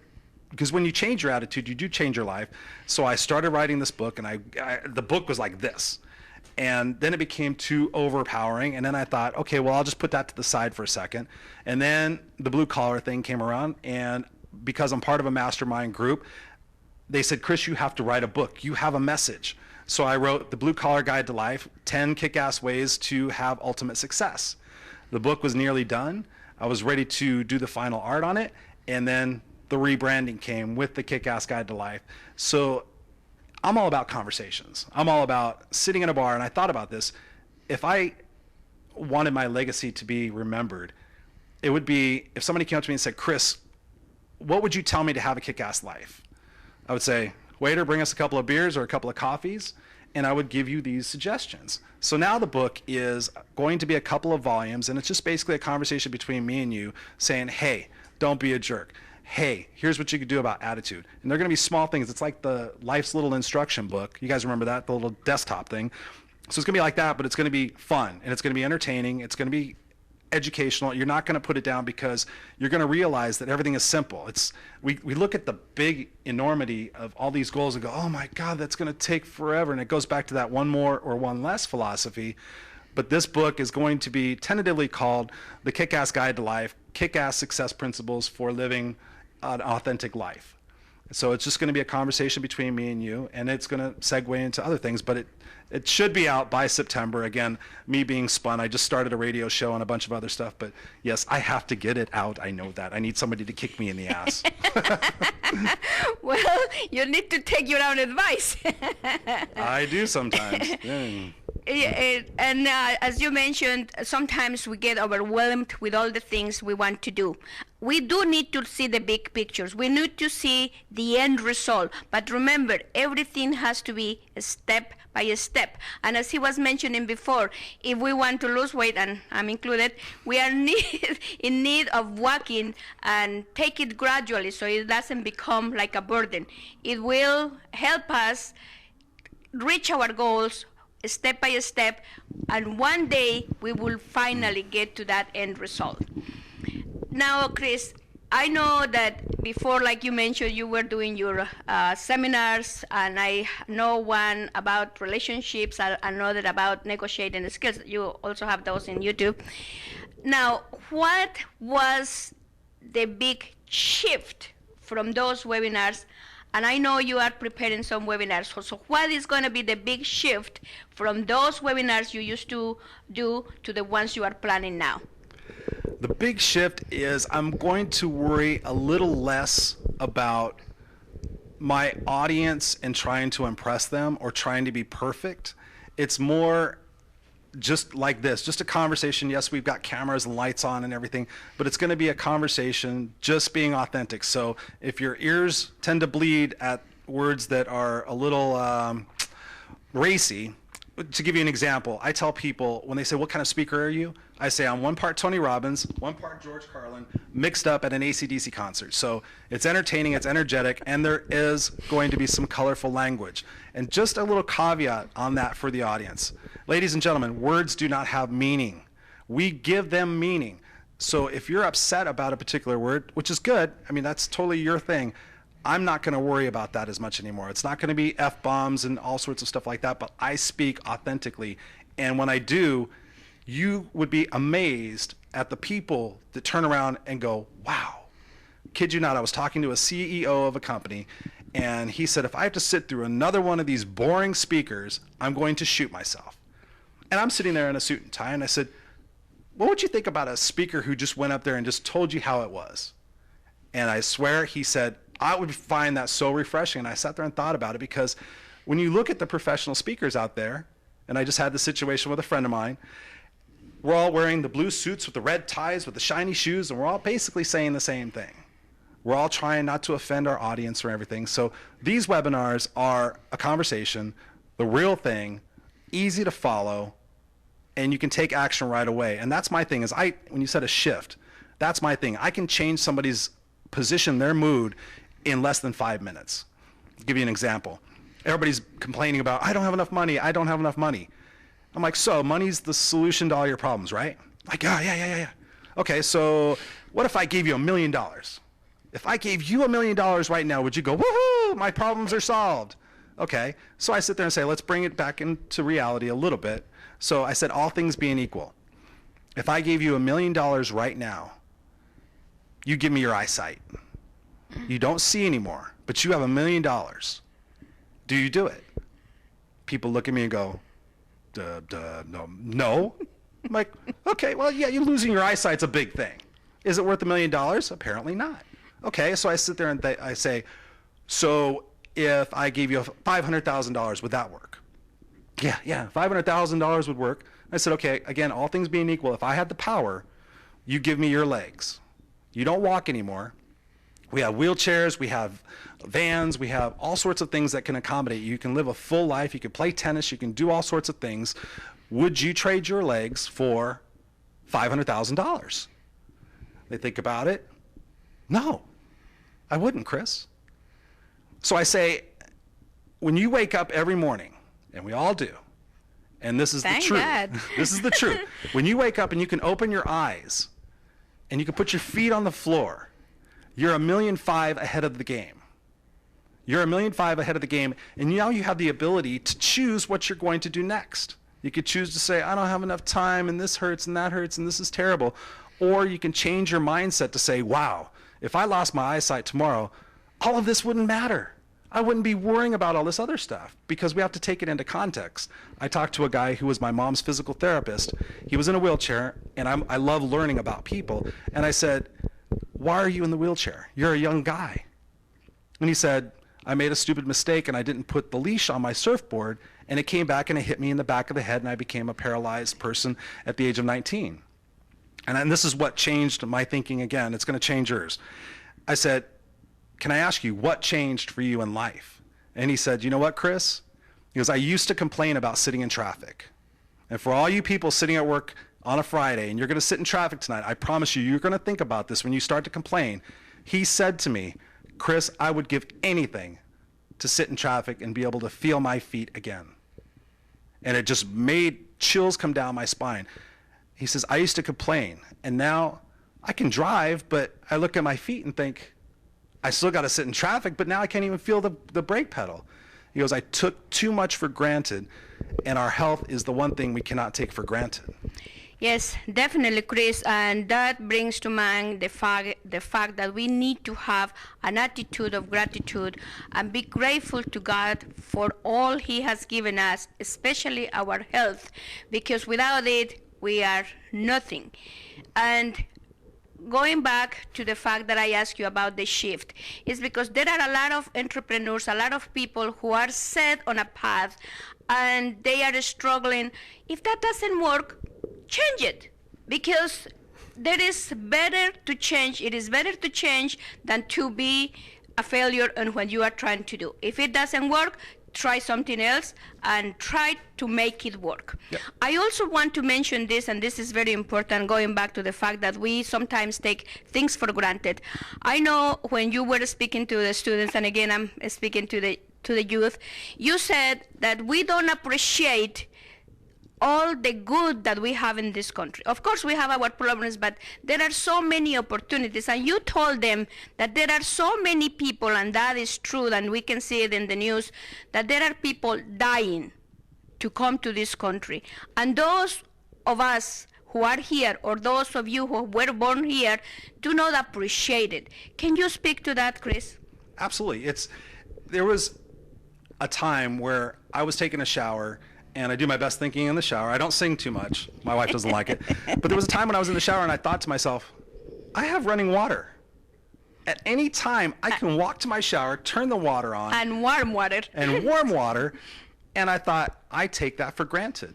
because when you change your attitude, you do change your life. So I started writing this book and the book was like this. And then it became too overpowering. And then I thought, okay, well, I'll just put that to the side for a second. And then the blue collar thing came around. And because I'm part of a mastermind group, they said, Chris, you have to write a book. You have a message. So I wrote The Blue Collar Guide to Life, 10 kick-ass ways to have ultimate success. The book was nearly done. I was ready to do the final art on it. And then the rebranding came with the Kick-Ass Guide to Life. So I'm all about conversations. I'm all about sitting in a bar, and I thought about this. If I wanted my legacy to be remembered, it would be if somebody came up to me and said, Chris, what would you tell me to have a kick-ass life? I would say, waiter, bring us a couple of beers or a couple of coffees, and I would give you these suggestions. So now the book is going to be a couple of volumes, and it's just basically a conversation between me and you saying, hey, don't be a jerk. Hey, here's what you could do about attitude. And they're going to be small things. It's like the Life's Little Instruction book. You guys remember that, the little desktop thing? So it's going to be like that, but it's going to be fun, and it's going to be entertaining. It's going to be educational. You're not going to put it down because you're going to realize that everything is simple. We look at the big enormity of all these goals and go, oh my God, that's going to take forever. And it goes back to that one more or one less philosophy. But this book is going to be tentatively called The Kick-Ass Guide to Life, Kick-Ass Success Principles for Living an Authentic Life. So it's just going to be a conversation between me and you, and it's going to segue into other things, but it should be out by September. Again, me being spun, I just started a radio show and a bunch of other stuff, but yes, I have to get it out. I know that. I need somebody to kick me in the ass. Well, you need to take your own advice. I do sometimes. And as you mentioned, sometimes we get overwhelmed with all the things we want to do. We do need to see the big pictures. We need to see the end result. But remember, everything has to be a step by a step. And as he was mentioning before, if we want to lose weight, and I'm included, we are in need of walking and take it gradually so it doesn't become like a burden. It will help us reach our goals step by step, and one day we will finally get to that end result. Now, Chris, I know that before, like you mentioned, you were doing your seminars, and I know one about relationships, another about negotiating skills. You also have those in YouTube. Now, what was the big shift from those webinars? And I know you are preparing some webinars. So what is going to be the big shift from those webinars you used to do to the ones you are planning now? The big shift is I'm going to worry a little less about my audience and trying to impress them or trying to be perfect. It's more just like this, just a conversation. Yes, we've got cameras and lights on and everything, but it's going to be a conversation just being authentic. So if your ears tend to bleed at words that are a little racy, to give you an example, I tell people when they say, what kind of speaker are you? I say, I'm one part Tony Robbins, one part George Carlin, mixed up at an AC/DC concert. So it's entertaining, it's energetic, and there is going to be some colorful language. And just a little caveat on that for the audience. Ladies and gentlemen, words do not have meaning. We give them meaning. So if you're upset about a particular word, which is good, I mean, that's totally your thing, I'm not going to worry about that as much anymore. It's not going to be F-bombs and all sorts of stuff like that, but I speak authentically. And when I do, you would be amazed at the people that turn around and go, wow. Kid you not, I was talking to a CEO of a company, and he said, if I have to sit through another one of these boring speakers, I'm going to shoot myself. And I'm sitting there in a suit and tie, and I said, what would you think about a speaker who just went up there and just told you how it was? And I swear he said, I would find that so refreshing. And I sat there and thought about it, because when you look at the professional speakers out there, and I just had the situation with a friend of mine, we're all wearing the blue suits with the red ties with the shiny shoes, and we're all basically saying the same thing. We're all trying not to offend our audience or everything. So these webinars are a conversation, the real thing, easy to follow, and you can take action right away. And that's my thing, is when you said a shift, that's my thing. I can change somebody's position, their mood, in less than 5 minutes. I'll give you an example. Everybody's complaining about, I don't have enough money, I don't have enough money. I'm like, so money's the solution to all your problems, right? Like, yeah. Okay, so what if I gave you $1 million? If I gave you $1 million right now, would you go, woohoo, my problems are solved? Okay, so I sit there and say, let's bring it back into reality a little bit. So I said, all things being equal, if I gave you $1 million right now, you give me your eyesight. You don't see anymore, but you have $1 million. Do you do it? People look at me and go, no. I'm like, okay, well, yeah, you losing your eyesight's a big thing. Is it worth $1 million? Apparently not. Okay, so I sit there and I say, so if I gave you $500,000, would that work? Yeah, $500,000 would work. I said, okay, again, all things being equal, if I had the power, you give me your legs. You don't walk anymore. We have wheelchairs, we have vans, we have all sorts of things that can accommodate you. You can live a full life, you can play tennis, you can do all sorts of things. Would you trade your legs for $500,000? They think about it. No, I wouldn't, Chris. So I say, when you wake up every morning, and we all do, and this is the truth. This is the truth. When you wake up and you can open your eyes and you can put your feet on the floor, you're $1.5 million ahead of the game. You're $1.5 million ahead of the game, and now you have the ability to choose what you're going to do next. You could choose to say, I don't have enough time, and this hurts, and that hurts, and this is terrible. Or you can change your mindset to say, wow, if I lost my eyesight tomorrow, all of this wouldn't matter. I wouldn't be worrying about all this other stuff, because we have to take it into context. I talked to a guy who was my mom's physical therapist. He was in a wheelchair, and I love learning about people. And I said, why are you in the wheelchair? You're a young guy. And he said, I made a stupid mistake, and I didn't put the leash on my surfboard, and it came back and it hit me in the back of the head, and I became a paralyzed person at the age of 19. And this is what changed my thinking again. It's going to change yours. I said, can I ask you, what changed for you in life? And he said, you know what, Chris? He goes, I used to complain about sitting in traffic. And for all you people sitting at work on a Friday, and you're going to sit in traffic tonight, I promise you, you're going to think about this when you start to complain. He said to me, Chris, I would give anything to sit in traffic and be able to feel my feet again. And it just made chills come down my spine. He says, I used to complain, and now I can drive, but I look at my feet and think, I still got to sit in traffic, but now I can't even feel the brake pedal. He goes, I took too much for granted, and our health is the one thing we cannot take for granted. Yes, definitely, Chris, and that brings to mind the fact that we need to have an attitude of gratitude and be grateful to God for all He has given us, especially our health, because without it, we are nothing. And going back to the fact that I asked you about the shift, is because there are a lot of entrepreneurs, a lot of people who are set on a path and they are struggling. If that doesn't work, change it, because there is better to change. It is better to change than to be a failure on what you are trying to do. If it doesn't work, try something else and try to make it work. Yep. I also want to mention this, and this is very important, going back to the fact that we sometimes take things for granted. I know when you were speaking to the students, and again I'm speaking to the youth, you said that we don't appreciate all the good that we have in this country. Of course, we have our problems, but there are so many opportunities. And you told them that there are so many people, and that is true, and we can see it in the news, that there are people dying to come to this country. And those of us who are here, or those of you who were born here, do not appreciate it. Can you speak to that, Chris? Absolutely. There was a time where I was taking a shower, and I do my best thinking in the shower. I don't sing too much. My wife doesn't like it. But there was a time when I was in the shower and I thought to myself, I have running water. At any time, I can walk to my shower, turn the water on. And warm water. And warm water. And I thought, I take that for granted.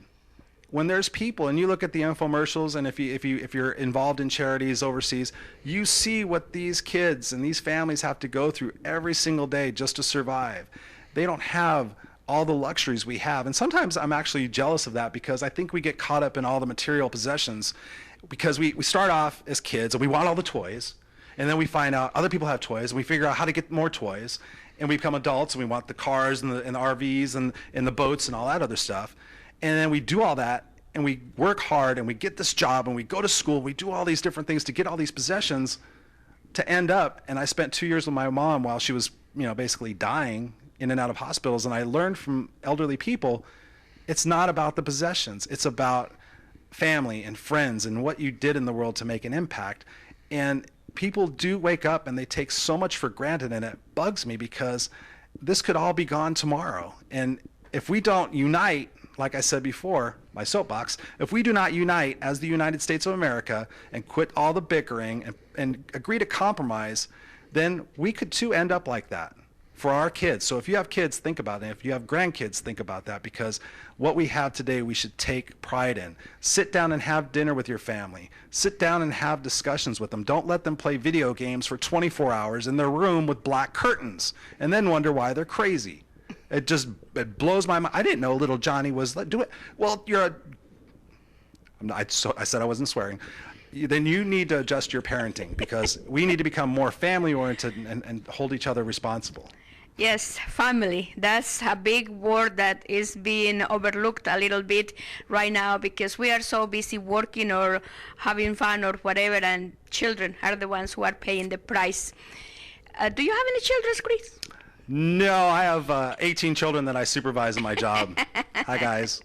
When there's people, and you look at the infomercials, and if you're involved in charities overseas, you see what these kids and these families have to go through every single day just to survive. They don't have all the luxuries we have. And sometimes I'm actually jealous of that, because I think we get caught up in all the material possessions, because we start off as kids and we want all the toys, and then we find out other people have toys and we figure out how to get more toys, and we become adults and we want the cars and the RVs and the boats and all that other stuff. And then we do all that and we work hard and we get this job and we go to school, we do all these different things to get all these possessions, to end up, and I spent 2 years with my mom while she was, basically dying in and out of hospitals, and I learned from elderly people, it's not about the possessions. It's about family and friends and what you did in the world to make an impact. And people do wake up and they take so much for granted, and it bugs me, because this could all be gone tomorrow. And if we don't unite, like I said before, my soapbox, if we do not unite as the United States of America and quit all the bickering and agree to compromise, then we could too end up like that for our kids. So if you have kids, think about it. If you have grandkids, think about that, because what we have today, we should take pride in. Sit down and have dinner with your family. Sit down and have discussions with them. Don't let them play video games for 24 hours in their room with black curtains and then wonder why they're crazy. It blows my mind. I didn't know little Johnny was doing. Well, I said I wasn't swearing. Then you need to adjust your parenting, because we need to become more family oriented and hold each other responsible. Yes, family. That's a big word that is being overlooked a little bit right now, because we are so busy working or having fun or whatever, and children are the ones who are paying the price. Do you have any children, Chris? No, I have 18 children that I supervise in my job. Hi, guys.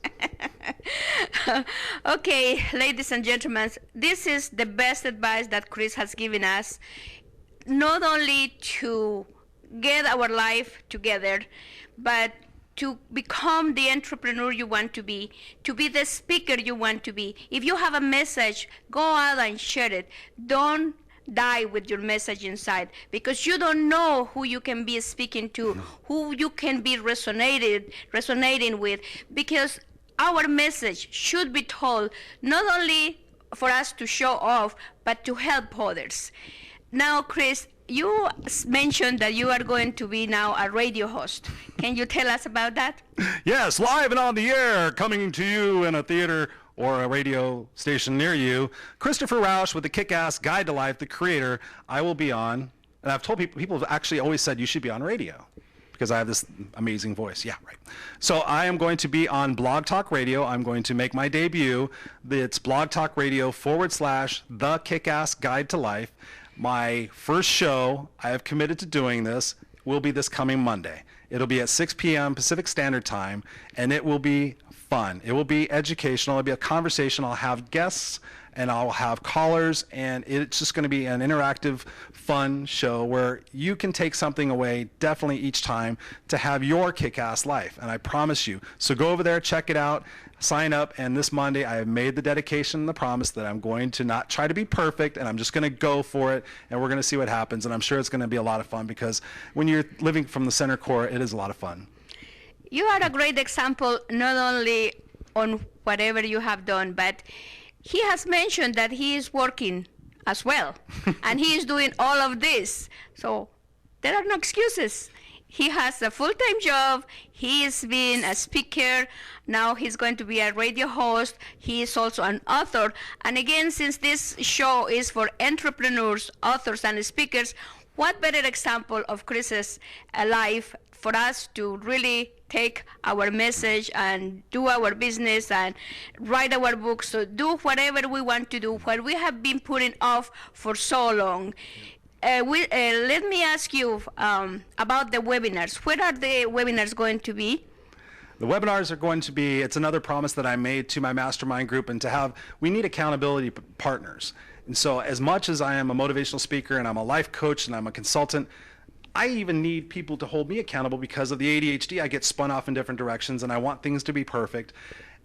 Okay, ladies and gentlemen, this is the best advice that Chris has given us, not only to get our life together, but to become the entrepreneur you want to be the speaker you want to be. If you have a message, go out and share it. Don't die with your message inside, because you don't know who you can be speaking to, who you can be resonating with, because our message should be told not only for us to show off, but to help others. Now, Chris, you mentioned that you are going to be now a radio host. Can you tell us about that? Yes, live and on the air, coming to you in a theater or a radio station near you. Christopher Rausch with the KICKASS Guide to Life, the creator. I will be on, and I've told people have actually always said you should be on radio, because I have this amazing voice. Yeah, right. So I am going to be on Blog Talk Radio. I'm going to make my debut. It's Blog Talk Radio / The KICKASS Guide to Life. My first show, I have committed to doing this, will be this coming Monday. It'll be at 6 p.m. Pacific Standard Time, and it will be fun. It will be educational. It'll be a conversation. I'll have guests, and I'll have callers, and it's just going to be an interactive, fun show where you can take something away definitely each time to have your kick-ass life, and I promise you. So go over there, check it out, sign up, and this Monday I have made the dedication and the promise that I'm going to not try to be perfect, and I'm just going to go for it, and we're going to see what happens, and I'm sure it's going to be a lot of fun, because when you're living from the center core, it is a lot of fun. You are a great example, not only on whatever you have done, but he has mentioned that he is working as well, and he is doing all of this. So there are no excuses. He has a full-time job. He is being a speaker. Now he's going to be a radio host. He is also an author. And again, since this show is for entrepreneurs, authors, and speakers, what better example of Chris's life for us to really take our message and do our business and write our books, so do whatever we want to do, what we have been putting off for so long. Let me ask you about the webinars. Where are the webinars going to be? The webinars are going to be, it's another promise that I made to my mastermind group, and we need accountability partners. And so as much as I am a motivational speaker and I'm a life coach and I'm a consultant, I even need people to hold me accountable because of the ADHD. I get spun off in different directions and I want things to be perfect.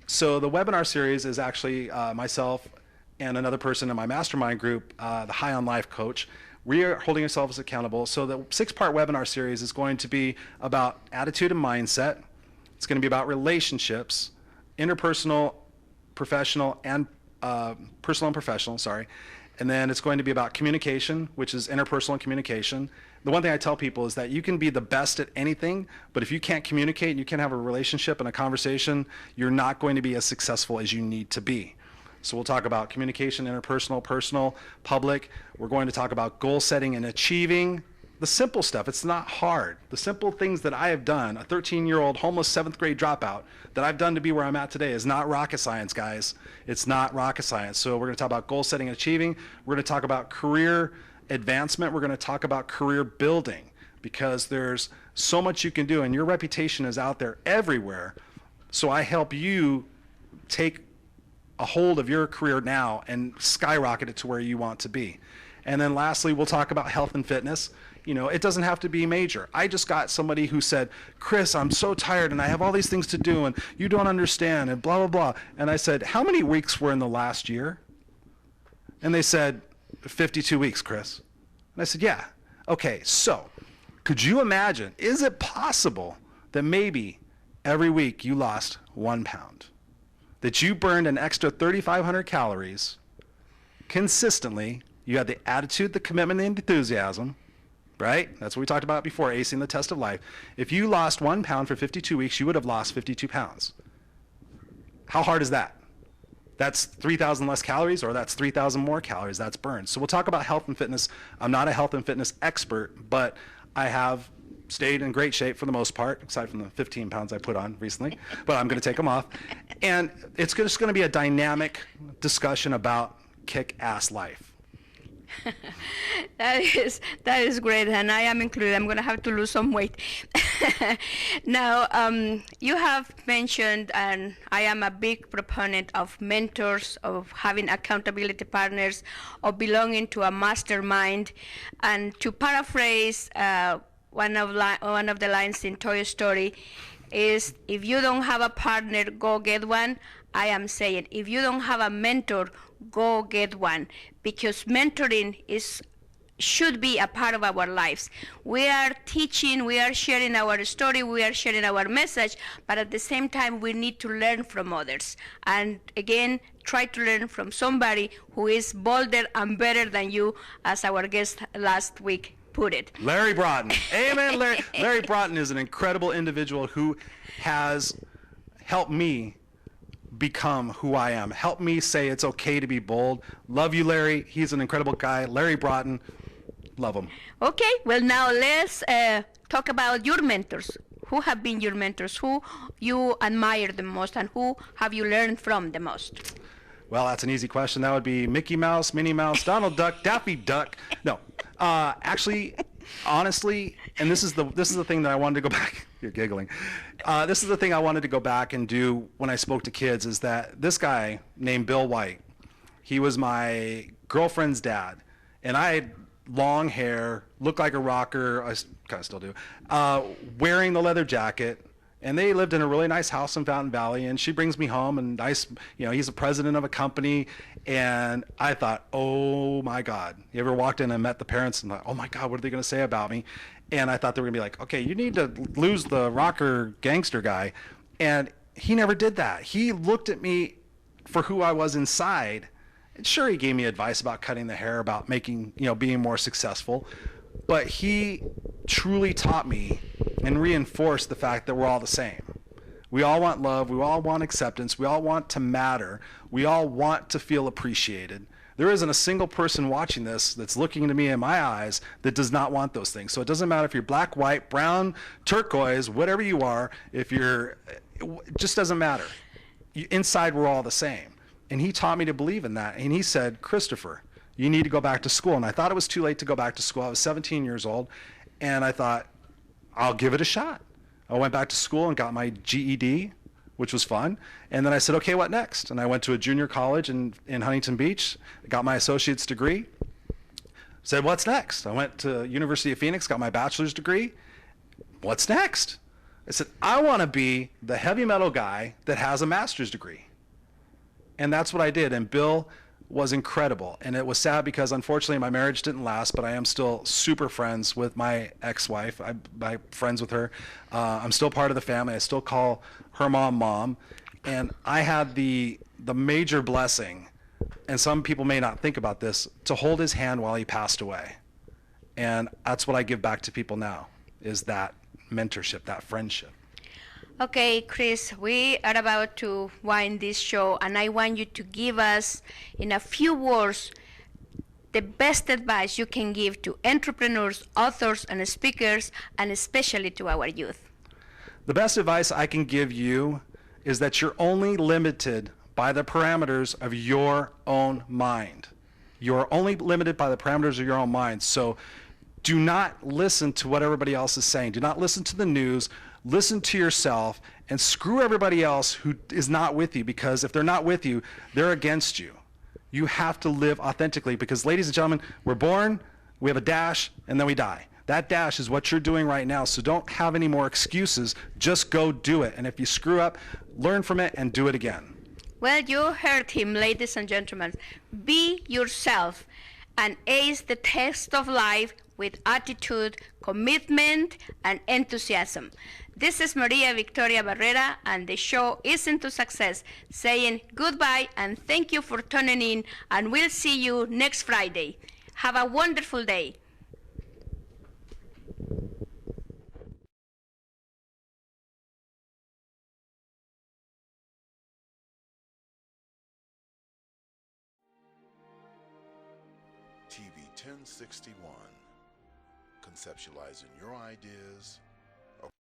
So the webinar series is actually myself and another person in my mastermind group, the High on Life coach. We are holding ourselves accountable. So the 6-part webinar series is going to be about attitude and mindset. It's going to be about relationships, interpersonal, professional, and personal and professional, sorry. And then it's going to be about communication, which is interpersonal communication. The one thing I tell people is that you can be the best at anything, but if you can't communicate and you can't have a relationship and a conversation, you're not going to be as successful as you need to be. So we'll talk about communication, interpersonal, personal, public. We're going to talk about goal setting and achieving the simple stuff. It's not hard. The simple things that I have done, a 13-year-old homeless 7th grade dropout, that I've done to be where I'm at today is not rocket science, guys. It's not rocket science. So we're going to talk about goal setting and achieving. We're going to talk about career advancement. We're going to talk about career building, because there's so much you can do and your reputation is out there everywhere. So I help you take a hold of your career now and skyrocket it to where you want to be. And then lastly, we'll talk about health and fitness. You know, it doesn't have to be major. I just got somebody who said, Chris, I'm so tired and I have all these things to do and you don't understand and blah, blah, blah. And I said, how many weeks were in the last year? And they said, 52 weeks, Chris. And I said, yeah. Okay, so could you imagine, is it possible that maybe every week you lost 1 pound? That you burned an extra 3,500 calories consistently? You had the attitude, the commitment, the enthusiasm, right? That's what we talked about before, acing the test of life. If you lost 1 pound for 52 weeks, you would have lost 52 pounds. How hard is that? That's 3,000 less calories, or that's 3,000 more calories that's burned. So we'll talk about health and fitness. I'm not a health and fitness expert, but I have stayed in great shape for the most part, aside from the 15 pounds I put on recently, but I'm going to take them off. And it's just going to be a dynamic discussion about kick-ass life. That is great, and I am included. I'm going to have to lose some weight. Now, you have mentioned, and I am a big proponent of mentors, of having accountability partners, of belonging to a mastermind. And to paraphrase one of the lines in Toy Story is, if you don't have a partner, go get one. I am saying, if you don't have a mentor, go get one, because mentoring should be a part of our lives. We are teaching, we are sharing our story, we are sharing our message, but at the same time we need to learn from others. And again, try to learn from somebody who is bolder and better than you, as our guest last week put it. Larry Broughton. Amen, Larry. Larry Broughton is an incredible individual who has helped me become who I am. Help me say it's okay to be bold. Love you, Larry. He's an incredible guy. Larry Broughton. Love him. Okay, well, now let's talk about your mentors. Who have been your mentors? Who you admire the most, and who have you learned from the most? Well, that's an easy question. That would be Mickey Mouse, Minnie Mouse, Donald Duck, Daffy Duck. No, actually, honestly, and this is the thing that I wanted to go back. You're giggling. This is the thing I wanted to go back and do when I spoke to kids, is that this guy named Bill White, he was my girlfriend's dad, and I had long hair, looked like a rocker, I kind of still do, wearing the leather jacket, and they lived in a really nice house in Fountain Valley, and she brings me home, and he's the president of a company, and I thought, oh my God. You ever walked in and met the parents and thought, oh my God, what are they going to say about me? And I thought they were going to be like, okay, you need to lose the rocker gangster guy. And he never did that. He looked at me for who I was inside. And sure, he gave me advice about cutting the hair, about making, being more successful. But he truly taught me and reinforced the fact that we're all the same. We all want love. We all want acceptance. We all want to matter. We all want to feel appreciated. There isn't a single person watching this that's looking into me in my eyes that does not want those things. So it doesn't matter if you're black, white, brown, turquoise, whatever you are, if you're, it just doesn't matter. Inside, we're all the same. And he taught me to believe in that. And he said, Christopher, you need to go back to school. And I thought it was too late to go back to school. I was 17 years old. And I thought, I'll give it a shot. I went back to school and got my GED, which was fun. And then I said, okay, what next? And I went to a junior college in Huntington Beach, got my associate's degree. Said, what's next? I went to University of Phoenix, got my bachelor's degree. What's next? I said, I want to be the heavy metal guy that has a master's degree. And that's what I did. And Bill was incredible. And it was sad because unfortunately my marriage didn't last, but I am still super friends with my ex-wife. I'm friends with her. I'm still part of the family. I still call her mom. And I had the major blessing, and some people may not think about this, to hold his hand while he passed away. And that's what I give back to people now, is that mentorship, that friendship. Okay, Chris, we are about to wind this show, and I want you to give us, in a few words, the best advice you can give to entrepreneurs, authors, and speakers, and especially to our youth. The best advice I can give you is that you're only limited by the parameters of your own mind. You're only limited by the parameters of your own mind. So do not listen to what everybody else is saying. Do not listen to the news. Listen to yourself and screw everybody else who is not with you, because if they're not with you, they're against you. You have to live authentically, because ladies and gentlemen, we're born, we have a dash, and then we die. That dash is what you're doing right now, so don't have any more excuses. Just go do it. And if you screw up, learn from it and do it again. Well, you heard him, ladies and gentlemen. Be yourself and ace the test of life with attitude, commitment, and enthusiasm. This is Maria Victoria Barrera, and the show is Into Success, saying goodbye and thank you for tuning in, and we'll see you next Friday. Have a wonderful day. TV 1061, conceptualizing your ideas